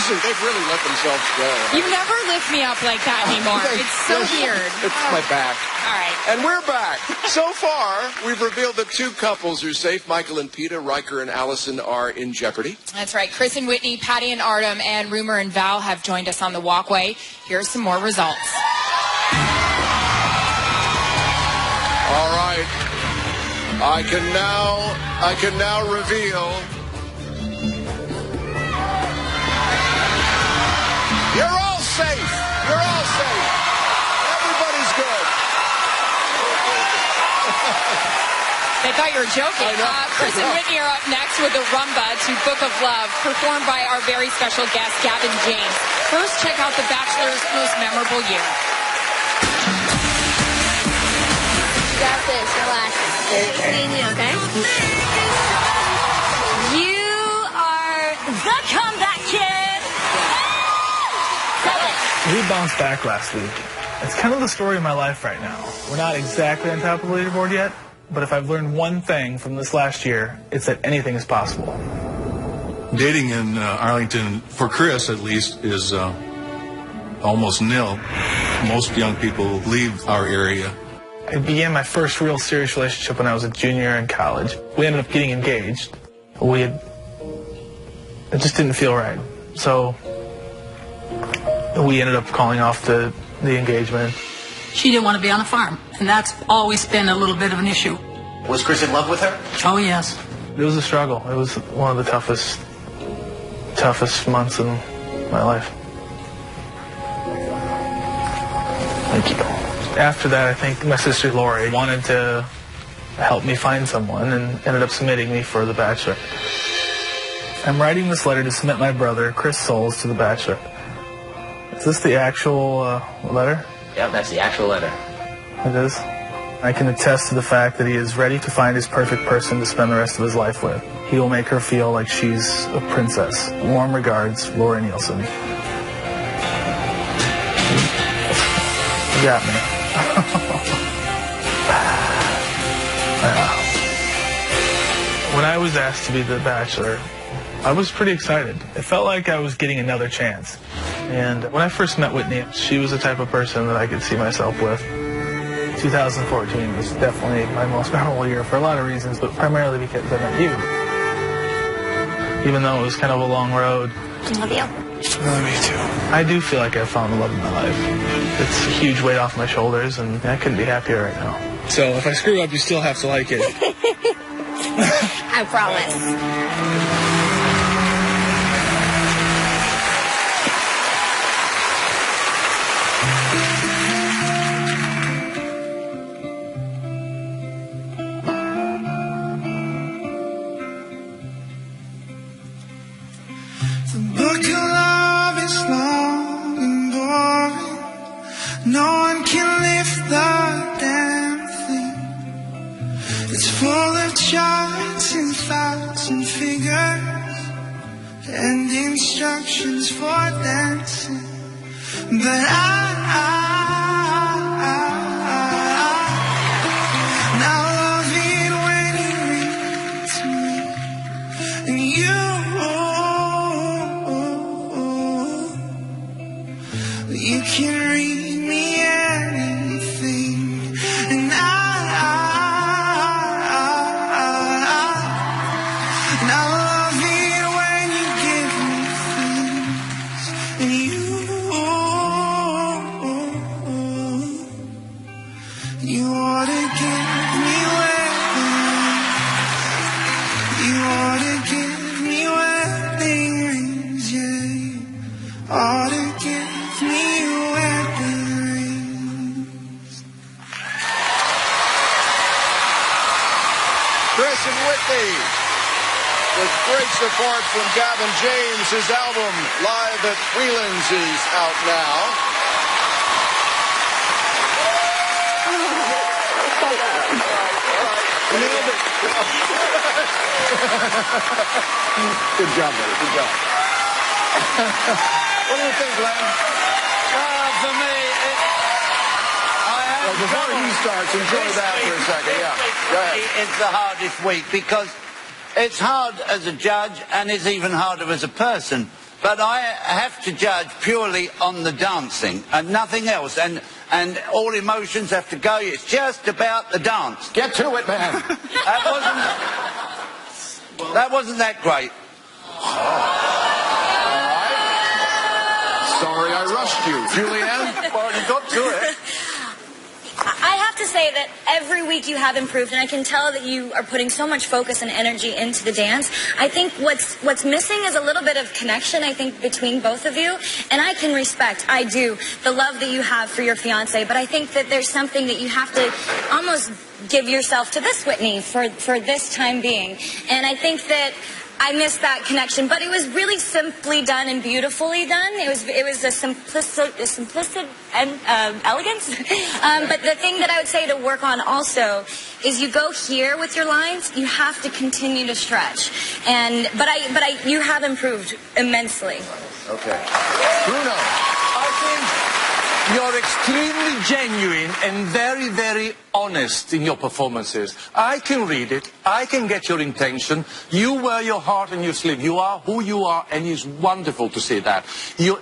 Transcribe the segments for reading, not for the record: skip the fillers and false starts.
They've really let themselves go. You never lift me up like that anymore. It's so weird. It's my back. All right. And we're back. So far, we've revealed that 2 couples are safe. Michael and Peter, Riker and Allison are in jeopardy. That's right. Chris and Witney, Patty and Artem, and Rumer and Val have joined us on the walkway. Here's some more results. All right. I can now reveal. You're all safe. You're all safe. Everybody's good. They thought you were joking. Chris and Witney are up next with the Rumba to Book of Love, performed by our very special guest, Gavin James. First, check out The Bachelor's most memorable year. You got this. Relax. Okay? You are the comeback kid. We bounced back last week. It's kind of the story of my life right now. We're not exactly on top of the leaderboard yet, but if I've learned one thing from this last year, it's that anything is possible. Dating in Arlington, for Chris at least, is almost nil. Most young people leave our area. I began my first real serious relationship when I was a junior in college. We ended up getting engaged. It just didn't feel right. So we ended up calling off the engagement. She didn't want to be on a farm, and that's always been a little bit of an issue. Was Chris in love with her? Oh, yes. It was a struggle. It was one of the toughest months in my life. Thank you. After that, I think my sister Lori wanted to help me find someone and ended up submitting me for The Bachelor. I'm writing this letter to submit my brother, Chris Soules, to The Bachelor. Is this the actual letter? Yeah, that's the actual letter. It is? I can attest to the fact that he is ready to find his perfect person to spend the rest of his life with. He will make her feel like she's a princess. Warm regards, Lori Nielsen. You got me. When I was asked to be The Bachelor, I was pretty excited. It felt like I was getting another chance. And when I first met Witney, she was the type of person that I could see myself with. 2014 was definitely my most memorable year for a lot of reasons, but primarily because I met you. Even though it was kind of a long road. I love you. I love you too. I do feel like I found the love of my life. It's a huge weight off my shoulders, and I couldn't be happier right now. So if I screw up, you still have to like it. I promise. The book of love is long and boring. No one can lift the damn thing. It's full of charts and facts and figures and instructions for dancing. But now love it when it reads me. And you can read me anything. And now love it when you give me things. And you ought to give me wedding. You ought to give me wedding rings, yeah. You ought to give me wedding rings. Chris and Witney, with great support from Gavin James. His album, Live at Whelan's, is out now. Nailed it. Good job, buddy. Good job. What do you think, Glenn? For me, Well, before he starts, enjoy that for a second. Yeah. Go ahead. it's the hardest week because it's hard as a judge and it's even harder as a person but I have to judge purely on the dancing and nothing else. And all emotions have to go. It's just about the dance. Get to it, man. That wasn't that great. All right. Sorry I rushed you. Julianne? Well, you got to it. I have to say that every week you have improved, and I can tell that you are putting so much focus and energy into the dance. I think what's missing is a little bit of connection, I think, between both of you. And I can respect, I do, the love that you have for your fiancé, but I think that there's something that you have to almost give yourself to this, Witney, for this time being. And I think that I missed that connection, but it was really simply done and beautifully done. It was a simplicity and elegance. But the thing that I would say to work on also is you go here with your lines. You have to continue to stretch, but you have improved immensely. Okay, Bruno. I think you're extremely genuine and very, very honest in your performances. I can read it. I can get your intention. You wear your heart on your sleeve. You are who you are, and it's wonderful to see that.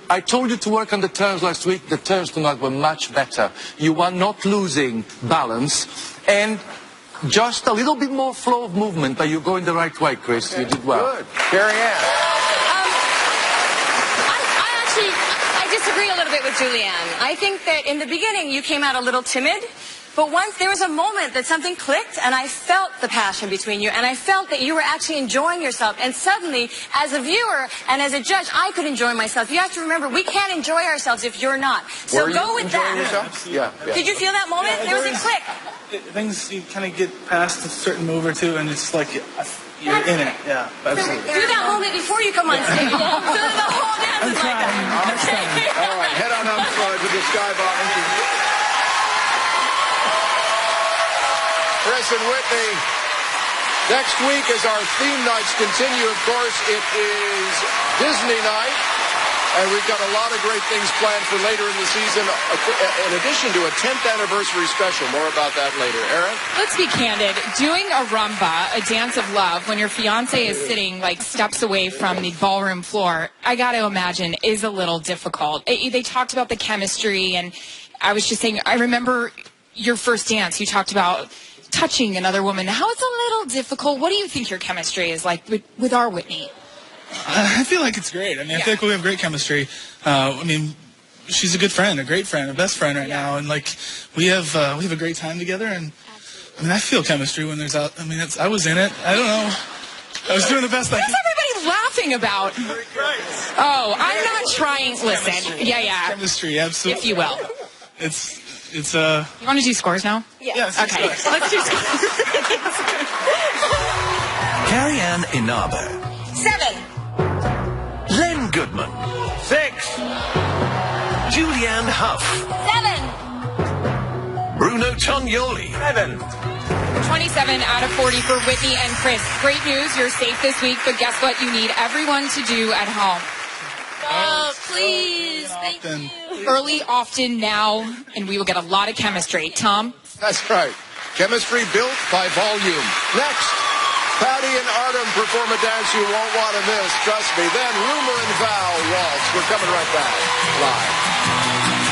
I told you to work on the turns last week. The turns tonight were much better. You are not losing balance. And just a little bit more flow of movement, but you're going the right way, Chris. You did well. Good. Carrie Ann. I disagree a little bit with Julianne. I think that in the beginning you came out a little timid, but once there was a moment that something clicked and I felt the passion between you and I felt that you were actually enjoying yourself, and suddenly as a viewer and as a judge I could enjoy myself. You have to remember we can't enjoy ourselves if you're not. So go with that. Yeah. Did you feel that moment? Yeah, there was a click. Things you kind of get past a certain move or two and it's like you're in it. Yeah, absolutely. Do that moment before you come on stage. So the whole dance is like that. All right, head on up to the skybox. Chris and Witney. Next week, as our theme nights continue, of course, it is Disney night. And we've got a lot of great things planned for later in the season, in addition to a 10th anniversary special. More about that later. Aaron? Let's be candid. Doing a rumba, a dance of love, when your fiancé is sitting like steps away from the ballroom floor, I got to imagine is a little difficult. They talked about the chemistry, and I was just saying, I remember your first dance. You talked about touching another woman. How it's a little difficult. What do you think your chemistry is like with our Witney? I feel like it's great. I mean, I feel like we have great chemistry. I mean, she's a good friend, a great friend, a best friend right now, and like we have a great time together. And I mean, I feel chemistry when there's out. I mean, I was in it. I don't know. I was doing the best I could. What's everybody laughing about? Oh, I'm not trying. Listen, yeah. Chemistry, absolutely. If you will. It's. You want to do scores now? Yes. Okay. Let's do scores. Carrie Ann Inaba. 7. Len Goodman. 6. Julianne Huff. 7. Bruno Tognoli. 7. 27 out of 40 for Witney and Chris. Great news, you're safe this week, but guess what you need everyone to do at home? Oh, please. Thank you. Early, often, now, and we will get a lot of chemistry. Tom? That's right. Chemistry built by volume. Next, Patty and Artem perform a dance you won't want to miss. Trust me. Then Rumer and Val waltz. We're coming right back. Live.